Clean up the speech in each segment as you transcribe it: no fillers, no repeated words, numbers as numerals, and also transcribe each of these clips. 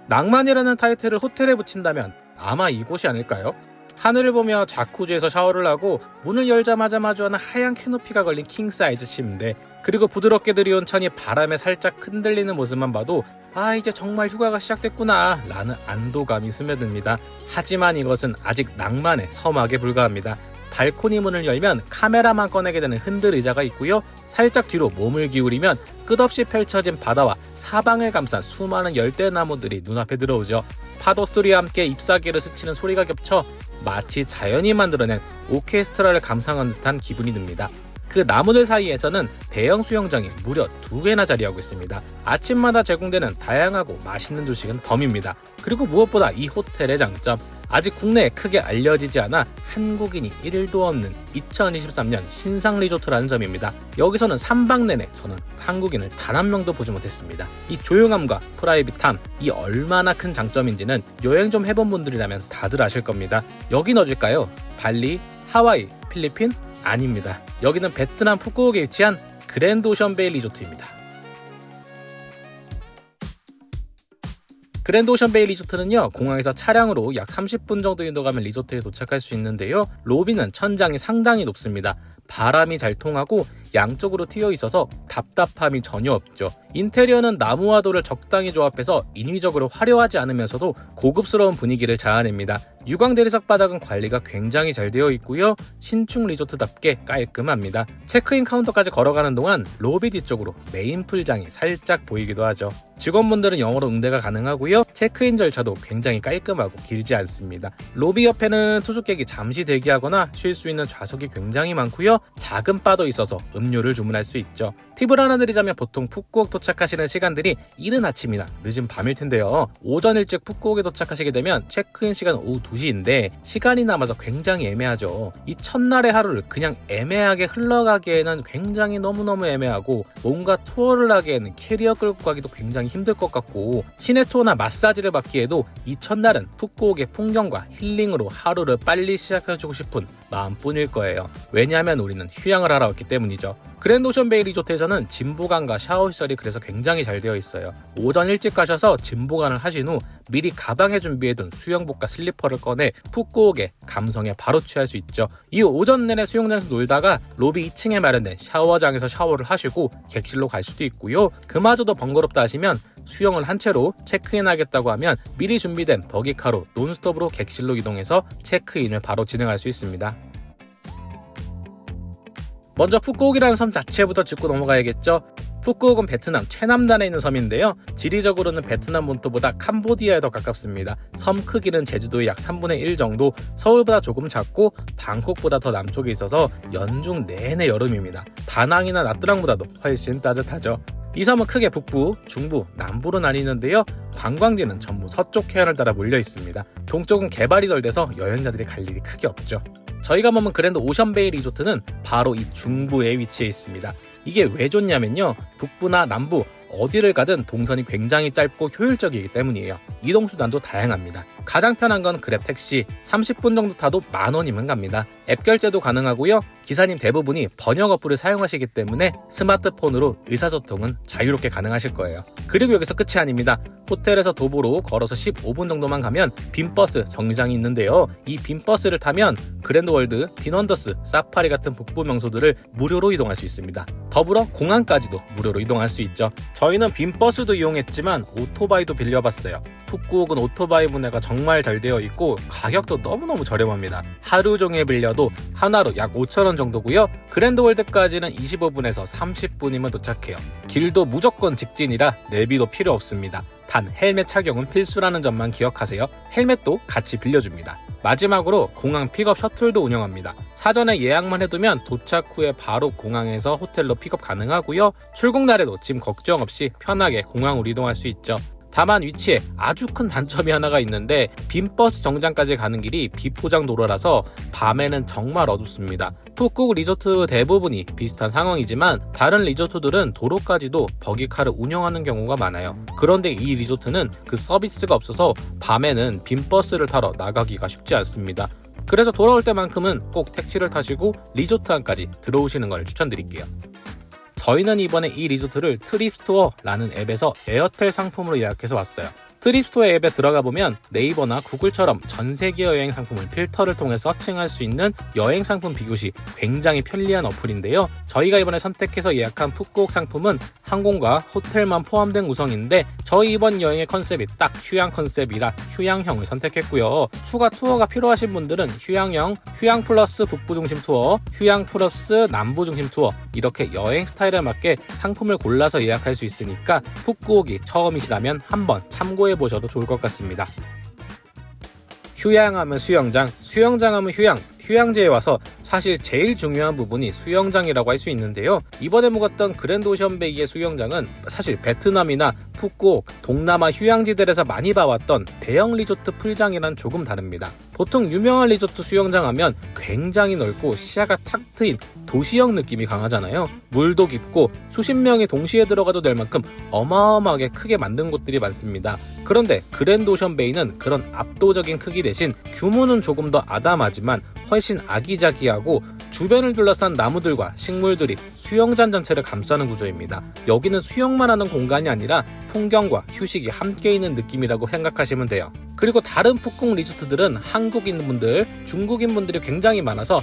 낭만이라는 타이틀을 호텔에 붙인다면 아마 이곳이 아닐까요? 하늘을 보며 자쿠지에서 샤워를 하고 문을 열자마자 마주하는 하얀 캐노피가 걸린 킹사이즈 침대, 그리고 부드럽게 들이온 천이 바람에 살짝 흔들리는 모습만 봐도 아, 이제 정말 휴가가 시작됐구나 라는 안도감이 스며듭니다. 하지만 이것은 아직 낭만의 서막에 불과합니다. 발코니 문을 열면 카메라만 꺼내게 되는 흔들 의자가 있고요. 살짝 뒤로 몸을 기울이면 끝없이 펼쳐진 바다와 사방을 감싼 수많은 열대나무들이 눈앞에 들어오죠. 파도 소리와 함께 잎사귀를 스치는 소리가 겹쳐 마치 자연이 만들어낸 오케스트라를 감상한 듯한 기분이 듭니다. 그 나무들 사이에서는 대형 수영장이 무려 2개나 자리하고 있습니다. 아침마다 제공되는 다양하고 맛있는 조식은 덤입니다. 그리고 무엇보다 이 호텔의 장점, 아직 국내에 크게 알려지지 않아 한국인이 1도 없는 2023년 신상 리조트라는 점입니다. 여기서는 3박 내내 저는 한국인을 단 한 명도 보지 못했습니다. 이 조용함과 프라이빗함, 이 얼마나 큰 장점인지는 여행 좀 해본 분들이라면 다들 아실 겁니다. 여긴 어딜까요? 발리, 하와이, 필리핀? 아닙니다. 여기는 베트남 푸꾸옥에 위치한 그랜드 오션 베이 리조트입니다. 그랜드 오션 베이 리조트는요, 공항에서 차량으로 약 30분 정도 이동하면 리조트에 도착할 수 있는데요, 로비는 천장이 상당히 높습니다. 바람이 잘 통하고 양쪽으로 트여 있어서 답답함이 전혀 없죠. 인테리어는 나무와 돌을 적당히 조합해서 인위적으로 화려하지 않으면서도 고급스러운 분위기를 자아냅니다. 유광 대리석 바닥은 관리가 굉장히 잘 되어 있고요, 신축 리조트답게 깔끔합니다. 체크인 카운터까지 걸어가는 동안 로비 뒤쪽으로 메인 풀장이 살짝 보이기도 하죠. 직원분들은 영어로 응대가 가능하고요, 체크인 절차도 굉장히 깔끔하고 길지 않습니다. 로비 옆에는 투숙객이 잠시 대기하거나 쉴 수 있는 좌석이 굉장히 많고요, 작은 바도 있어서 음료를 주문할 수 있죠. 팁을 하나 드리자면 보통 푸꾸옥 도착하시는 시간들이 이른 아침이나 늦은 밤일 텐데요, 오전 일찍 푸꾸옥에 도착하시게 되면 체크인 시간 오후 2시인데 시간이 남아서 굉장히 애매하죠. 이 첫날의 하루를 그냥 애매하게 흘러가기에는 굉장히 너무너무 애매하고, 뭔가 투어를 하기에는 캐리어 끌고 가기도 굉장히 힘들 것 같고, 시내 투어나 마사지를 받기에도 이 첫날은 푸꾸옥의 풍경과 힐링으로 하루를 빨리 시작해주고 싶은 마음뿐일 거예요. 왜냐하면 우리는 휴양을 하러 왔기 때문이죠. 그랜드 오션 베이 리조트에서는 짐보관과 샤워 시설이 그래서 굉장히 잘 되어 있어요. 오전 일찍 가셔서 짐보관을 하신 후 미리 가방에 준비해둔 수영복과 슬리퍼를 꺼내 푸꾸옥의 감성에 바로 취할 수 있죠. 이 오전 내내 수영장에서 놀다가 로비 2층에 마련된 샤워장에서 샤워를 하시고 객실로 갈 수도 있고요, 그마저도 번거롭다 하시면 수영을 한 채로 체크인 하겠다고 하면 미리 준비된 버기카로 논스톱으로 객실로 이동해서 체크인을 바로 진행할 수 있습니다. 먼저 푸꾸옥이라는 섬 자체부터 짚고 넘어가야겠죠. 푸꾸옥은 베트남 최남단에 있는 섬인데요, 지리적으로는 베트남 본토보다 캄보디아에 더 가깝습니다. 섬 크기는 제주도의 약 3분의 1 정도, 서울보다 조금 작고 방콕보다 더 남쪽에 있어서 연중 내내 여름입니다. 다낭이나 나트랑보다도 훨씬 따뜻하죠. 이 섬은 크게 북부, 중부, 남부로 나뉘는데요, 관광지는 전부 서쪽 해안을 따라 몰려 있습니다. 동쪽은 개발이 덜 돼서 여행자들이 갈 일이 크게 없죠. 저희가 머문 그랜드 오션 베이 리조트는 바로 이 중부에 위치해 있습니다. 이게 왜 좋냐면요, 북부나 남부 어디를 가든 동선이 굉장히 짧고 효율적이기 때문이에요. 이동 수단도 다양합니다. 가장 편한 건 그랩 택시, 30분 정도 타도 10,000원이면 갑니다. 앱 결제도 가능하고요, 기사님 대부분이 번역 어플을 사용하시기 때문에 스마트폰으로 의사소통은 자유롭게 가능하실 거예요. 그리고 여기서 끝이 아닙니다. 호텔에서 도보로 걸어서 15분 정도만 가면 빈버스 정류장이 있는데요, 이 빈버스를 타면 그랜드월드, 빈원더스, 사파리 같은 북부 명소들을 무료로 이동할 수 있습니다. 더불어 공항까지도 무료로 이동할 수 있죠. 저희는 빈버스도 이용했지만 오토바이도 빌려봤어요. 푸꾸옥은 오토바이 분해가 정말 잘 되어 있고 가격도 너무너무 저렴합니다. 하루 종일 빌려도 하나로 약 5,000원 정도고요. 그랜드월드까지는 25분에서 30분이면 도착해요. 길도 무조건 직진이라 내비도 필요 없습니다. 단 헬멧 착용은 필수라는 점만 기억하세요. 헬멧도 같이 빌려줍니다. 마지막으로 공항 픽업 셔틀도 운영합니다. 사전에 예약만 해두면 도착 후에 바로 공항에서 호텔로 픽업 가능하고요, 출국 날에도 짐 걱정 없이 편하게 공항으로 이동할 수 있죠. 다만 위치에 아주 큰 단점이 하나가 있는데, 빈버스 정류장까지 가는 길이 비포장 도로라서 밤에는 정말 어둡습니다. 푸꾸옥 리조트 대부분이 비슷한 상황이지만 다른 리조트들은 도로까지도 버기카를 운영하는 경우가 많아요. 그런데 이 리조트는 그 서비스가 없어서 밤에는 빈버스를 타러 나가기가 쉽지 않습니다. 그래서 돌아올 때만큼은 꼭 택시를 타시고 리조트 안까지 들어오시는 걸 추천드릴게요. 저희는 이번에 이 리조트를 트립스토어라는 앱에서 에어텔 상품으로 예약해서 왔어요. 트립스토어 앱에 들어가 보면 네이버나 구글처럼 전 세계 여행 상품을 필터를 통해 서칭할 수 있는 여행 상품 비교 시 굉장히 편리한 어플인데요. 저희가 이번에 선택해서 예약한 푸꾸옥 상품은 항공과 호텔만 포함된 구성인데 저희 이번 여행의 컨셉이 딱 휴양 컨셉이라 휴양형을 선택했고요. 추가 투어가 필요하신 분들은 휴양형, 휴양 플러스 북부 중심 투어, 휴양 플러스 남부 중심 투어 이렇게 여행 스타일에 맞게 상품을 골라서 예약할 수 있으니까 푸꾸옥이 처음이시라면 한번 참고해 보셔도 좋을 것 같습니다. 휴양하면 수영장, 수영장하면 휴양, 휴양지에 와서 사실 제일 중요한 부분이 수영장이라고 할 수 있는데요. 이번에 묵었던 그랜드 오션베이의 수영장은 사실 베트남이나 푸꾸옥, 동남아 휴양지들에서 많이 봐왔던 대형 리조트 풀장이랑 조금 다릅니다. 보통 유명한 리조트 수영장 하면 굉장히 넓고 시야가 탁 트인 도시형 느낌이 강하잖아요. 물도 깊고 수십 명이 동시에 들어가도 될 만큼 어마어마하게 크게 만든 곳들이 많습니다. 그런데 그랜드 오션베이는 그런 압도적인 크기 대신 규모는 조금 더 아담하지만 훨씬 아기자기하고 주변을 둘러싼 나무들과 식물들이 수영장 전체를 감싸는 구조입니다. 여기는 수영만 하는 공간이 아니라 풍경과 휴식이 함께 있는 느낌이라고 생각하시면 돼요. 그리고 다른 푸꾸옥 리조트들은 한국인 분들, 중국인 분들이 굉장히 많아서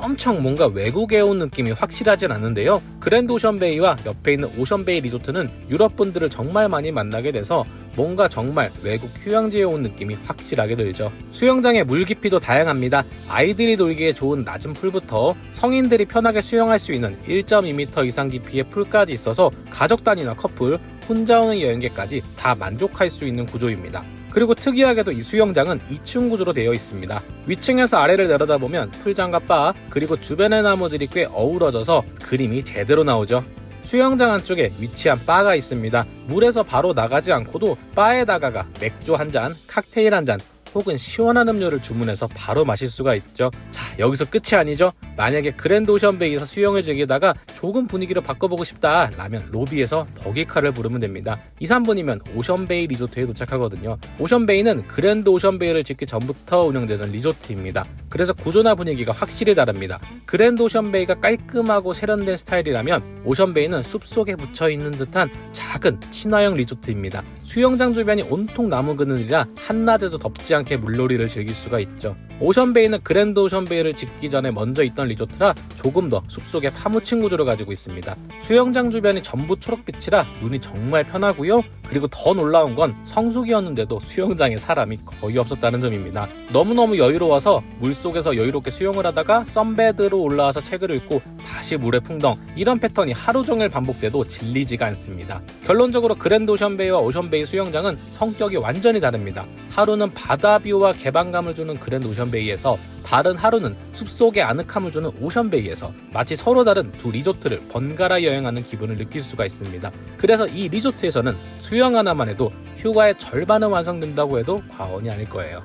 엄청 뭔가 외국에 온 느낌이 확실하진 않은데요. 그랜드 오션베이와 옆에 있는 오션베이 리조트는 유럽 분들을 정말 많이 만나게 돼서 뭔가 정말 외국 휴양지에 온 느낌이 확실하게 들죠. 수영장의 물 깊이도 다양합니다. 아이들이 놀기에 좋은 낮은 풀부터 성인들이 편하게 수영할 수 있는 1.2m 이상 깊이의 풀까지 있어서 가족 단위나 커플, 혼자 오는 여행객까지 다 만족할 수 있는 구조입니다. 그리고 특이하게도 이 수영장은 2층 구조로 되어 있습니다. 위층에서 아래를 내려다보면 풀장과 바, 그리고 주변의 나무들이 꽤 어우러져서 그림이 제대로 나오죠. 수영장 안쪽에 위치한 바가 있습니다. 물에서 바로 나가지 않고도 바에다가 맥주 한 잔, 칵테일 한 잔, 혹은 시원한 음료를 주문해서 바로 마실 수가 있죠. 자, 여기서 끝이 아니죠. 만약에 그랜드 오션베이에서 수영을 즐기다가 조금 분위기를 바꿔보고 싶다 라면 로비에서 버기카를 부르면 됩니다. 2, 3분이면 오션베이 리조트에 도착하거든요. 오션베이는 그랜드 오션베이를 짓기 전부터 운영되는 리조트입니다. 그래서 구조나 분위기가 확실히 다릅니다. 그랜드 오션베이가 깔끔하고 세련된 스타일이라면 오션베이는 숲속에 묻혀있는 듯한 작은 친화형 리조트입니다. 수영장 주변이 온통 나무 그늘이라 한낮에도 덥지 않게 물놀이를 즐길 수가 있죠. 오션베이는 그랜드 오션베이를 짓기 전에 먼저 있던 리조트라 조금 더 숲속에 파묻힌 구조를 가지고 있습니다. 수영장 주변이 전부 초록빛이라 눈이 정말 편하고요. 그리고 더 놀라운 건 성수기였는데도 수영장에 사람이 거의 없었다는 점입니다. 너무너무 여유로워서 물속에서 여유롭게 수영을 하다가 선베드로 올라와서 책을 읽고 다시 물에 풍덩, 이런 패턴이 하루 종일 반복돼도 질리지가 않습니다. 결론적으로 그랜드 오션베이와 오션베이 수영장은 성격이 완전히 다릅니다. 하루는 바다뷰와 개방감을 주는 그랜드 오션베이에서, 다른 하루는 숲속의 아늑함을 주는 오션베이에서 마치 서로 다른 두 리조트를 번갈아 여행하는 기분을 느낄 수가 있습니다. 그래서 이 리조트에서는 수영 하나만 해도 휴가의 절반은 완성된다고 해도 과언이 아닐 거예요.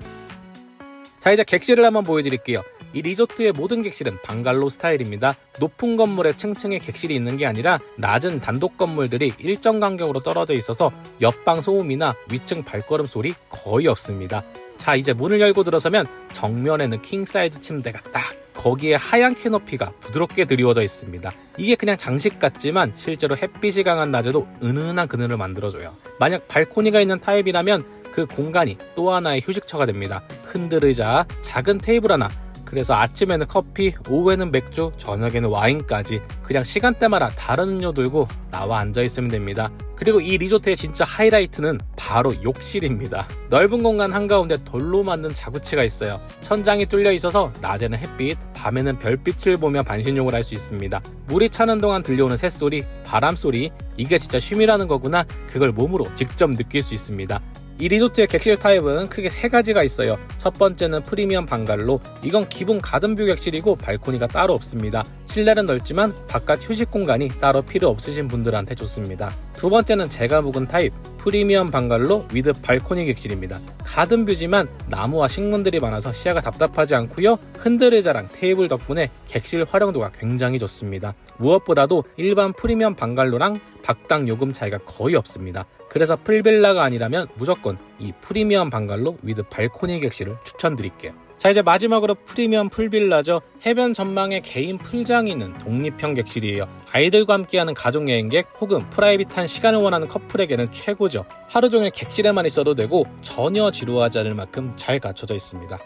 자, 이제 객실을 한번 보여드릴게요. 이 리조트의 모든 객실은 방갈로 스타일입니다. 높은 건물에 층층의 객실이 있는 게 아니라 낮은 단독 건물들이 일정 간격으로 떨어져 있어서 옆방 소음이나 위층 발걸음 소리 거의 없습니다. 자, 이제 문을 열고 들어서면 정면에는 킹사이즈 침대가 딱, 거기에 하얀 캐노피가 부드럽게 드리워져 있습니다. 이게 그냥 장식 같지만 실제로 햇빛이 강한 낮에도 은은한 그늘을 만들어줘요. 만약 발코니가 있는 타입이라면 그 공간이 또 하나의 휴식처가 됩니다. 흔들의자, 작은 테이블 하나, 그래서 아침에는 커피, 오후에는 맥주, 저녁에는 와인까지 그냥 시간대마다 다른 음료 들고 나와 앉아있으면 됩니다. 그리고 이 리조트의 진짜 하이라이트는 바로 욕실입니다. 넓은 공간 한가운데 돌로 만든 자구치가 있어요. 천장이 뚫려 있어서 낮에는 햇빛, 밤에는 별빛을 보며 반신욕을 할 수 있습니다. 물이 차는 동안 들려오는 새소리, 바람소리, 이게 진짜 쉼이라는 거구나, 그걸 몸으로 직접 느낄 수 있습니다. 이 리조트의 객실 타입은 크게 3가지가 있어요. 첫 번째는 프리미엄 방갈로, 이건 기본 가든뷰 객실이고 발코니가 따로 없습니다. 실내는 넓지만 바깥 휴식 공간이 따로 필요 없으신 분들한테 좋습니다. 두 번째는 제가 묵은 타입 프리미엄 방갈로 위드 발코니 객실입니다. 가든뷰지만 나무와 식물들이 많아서 시야가 답답하지 않고요. 흔들의자랑 테이블 덕분에 객실 활용도가 굉장히 좋습니다. 무엇보다도 일반 프리미엄 방갈로랑 박당 요금 차이가 거의 없습니다. 그래서 풀빌라가 아니라면 무조건 이 프리미엄 방갈로 위드 발코니 객실을 추천드릴게요. 자, 이제 마지막으로 프리미엄 풀빌라죠. 해변 전망에 개인 풀장이 있는 독립형 객실이에요. 아이들과 함께하는 가족여행객 혹은 프라이빗한 시간을 원하는 커플에게는 최고죠. 하루 종일 객실에만 있어도 되고 전혀 지루하지 않을 만큼 잘 갖춰져 있습니다.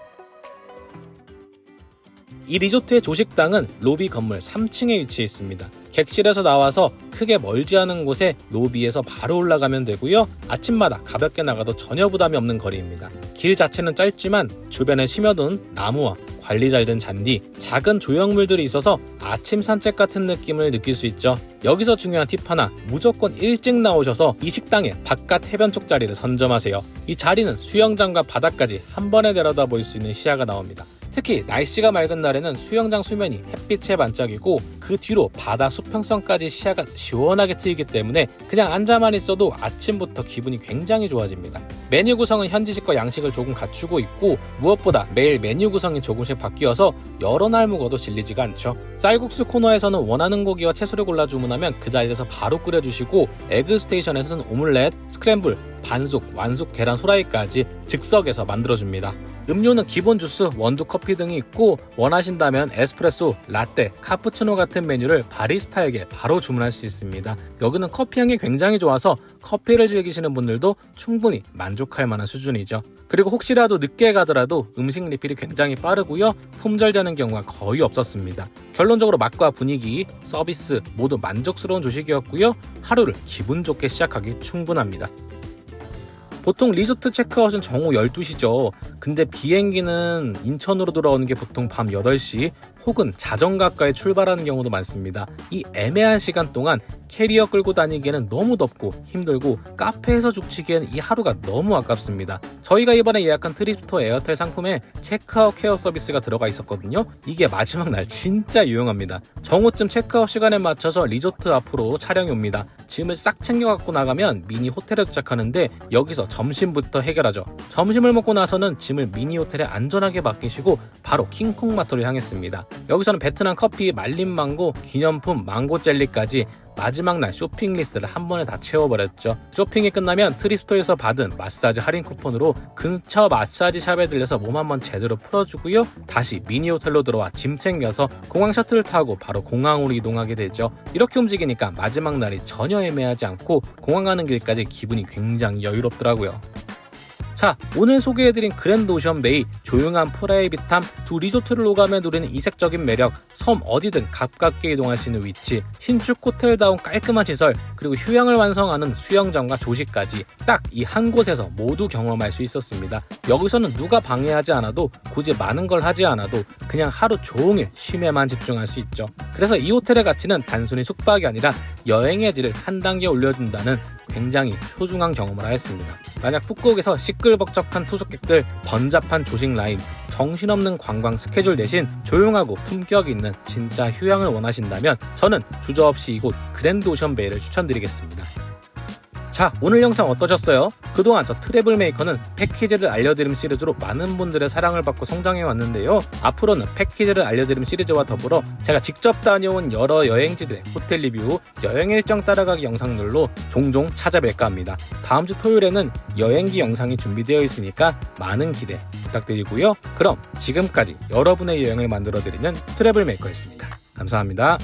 이 리조트의 조식당은 로비 건물 3층에 위치해 있습니다. 객실에서 나와서 크게 멀지 않은 곳에 로비에서 바로 올라가면 되고요. 아침마다 가볍게 나가도 전혀 부담이 없는 거리입니다. 길 자체는 짧지만 주변에 심어둔 나무와 관리 잘 된 잔디, 작은 조형물들이 있어서 아침 산책 같은 느낌을 느낄 수 있죠. 여기서 중요한 팁 하나, 무조건 일찍 나오셔서 이 식당의 바깥 해변 쪽 자리를 선점하세요. 이 자리는 수영장과 바다까지 한 번에 내려다 볼 수 있는 시야가 나옵니다. 특히 날씨가 맑은 날에는 수영장 수면이 햇빛에 반짝이고 그 뒤로 바다 수평선까지 시야가 시원하게 트이기 때문에 그냥 앉아만 있어도 아침부터 기분이 굉장히 좋아집니다. 메뉴 구성은 현지식과 양식을 조금 갖추고 있고 무엇보다 매일 메뉴 구성이 조금씩 바뀌어서 여러 날 묵어도 질리지가 않죠. 쌀국수 코너에서는 원하는 고기와 채소를 골라 주문하면 그 자리에서 바로 끓여주시고 에그 스테이션에서는 오믈렛, 스크램블, 반숙, 완숙 계란 후라이까지 즉석에서 만들어줍니다. 음료는 기본 주스, 원두 커피 등이 있고 원하신다면 에스프레소, 라떼, 카푸치노 같은 메뉴를 바리스타에게 바로 주문할 수 있습니다. 여기는 커피 향이 굉장히 좋아서 커피를 즐기시는 분들도 충분히 만족할 만한 수준이죠. 그리고 혹시라도 늦게 가더라도 음식 리필이 굉장히 빠르고요. 품절되는 경우가 거의 없었습니다. 결론적으로 맛과 분위기, 서비스 모두 만족스러운 조식이었고요. 하루를 기분 좋게 시작하기 충분합니다. 보통 리조트 체크아웃은 정오 12시죠. 근데 비행기는 인천으로 돌아오는 게 보통 밤 8시 혹은 자정 가까이 출발하는 경우도 많습니다. 이 애매한 시간 동안 캐리어 끌고 다니기에는 너무 덥고 힘들고 카페에서 죽치기에는 이 하루가 너무 아깝습니다. 저희가 이번에 예약한 트립스토어 에어텔 상품에 체크아웃 케어 서비스가 들어가 있었거든요. 이게 마지막 날 진짜 유용합니다. 정오쯤 체크아웃 시간에 맞춰서 리조트 앞으로 차량이 옵니다. 짐을 싹 챙겨 갖고 나가면 미니 호텔에 도착하는데 여기서 점심부터 해결하죠. 점심을 먹고 나서는 짐을 미니 호텔에 안전하게 맡기시고 바로 킹콩 마트로 향했습니다. 여기서는 베트남 커피, 말린 망고, 기념품, 망고 젤리까지 마지막 날 쇼핑 리스트를 한 번에 다 채워버렸죠. 쇼핑이 끝나면 트립스토어에서 받은 마사지 할인 쿠폰으로 근처 마사지 샵에 들려서 몸 한번 제대로 풀어주고요. 다시 미니 호텔로 들어와 짐 챙겨서 공항 셔틀을 타고 바로 공항으로 이동하게 되죠. 이렇게 움직이니까 마지막 날이 전혀 애매하지 않고 공항 가는 길까지 기분이 굉장히 여유롭더라고요. 자, 오늘 소개해드린 그랜드 오션 베이, 조용한 프라이빗함, 두 리조트를 오가며 누리는 이색적인 매력, 섬 어디든 가깝게 이동할 수 있는 위치, 신축 호텔다운 깔끔한 시설, 그리고 휴양을 완성하는 수영장과 조식까지 딱 이 한 곳에서 모두 경험할 수 있었습니다. 여기서는 누가 방해하지 않아도 굳이 많은 걸 하지 않아도 그냥 하루 종일 쉼에만 집중할 수 있죠. 그래서 이 호텔의 가치는 단순히 숙박이 아니라 여행의 질을 한 단계 올려준다는 굉장히 소중한 경험을 하였습니다. 만약 푸꾸옥에서 시끌벅적한 투숙객들, 번잡한 조식 라인, 정신없는 관광 스케줄 대신 조용하고 품격 있는 진짜 휴양을 원하신다면 저는 주저없이 이곳 그랜드 오션 베이를 추천드리겠습니다. 자, 오늘 영상 어떠셨어요? 그동안 저 트래블 메이커는 패키지를 알려드림 시리즈로 많은 분들의 사랑을 받고 성장해 왔는데요. 앞으로는 패키지를 알려드림 시리즈와 더불어 제가 직접 다녀온 여러 여행지들의 호텔 리뷰, 여행 일정 따라가기 영상들로 종종 찾아뵐까 합니다. 다음 주 토요일에는 여행기 영상이 준비되어 있으니까 많은 기대 부탁드리고요. 그럼 지금까지 여러분의 여행을 만들어드리는 트래블 메이커였습니다. 감사합니다.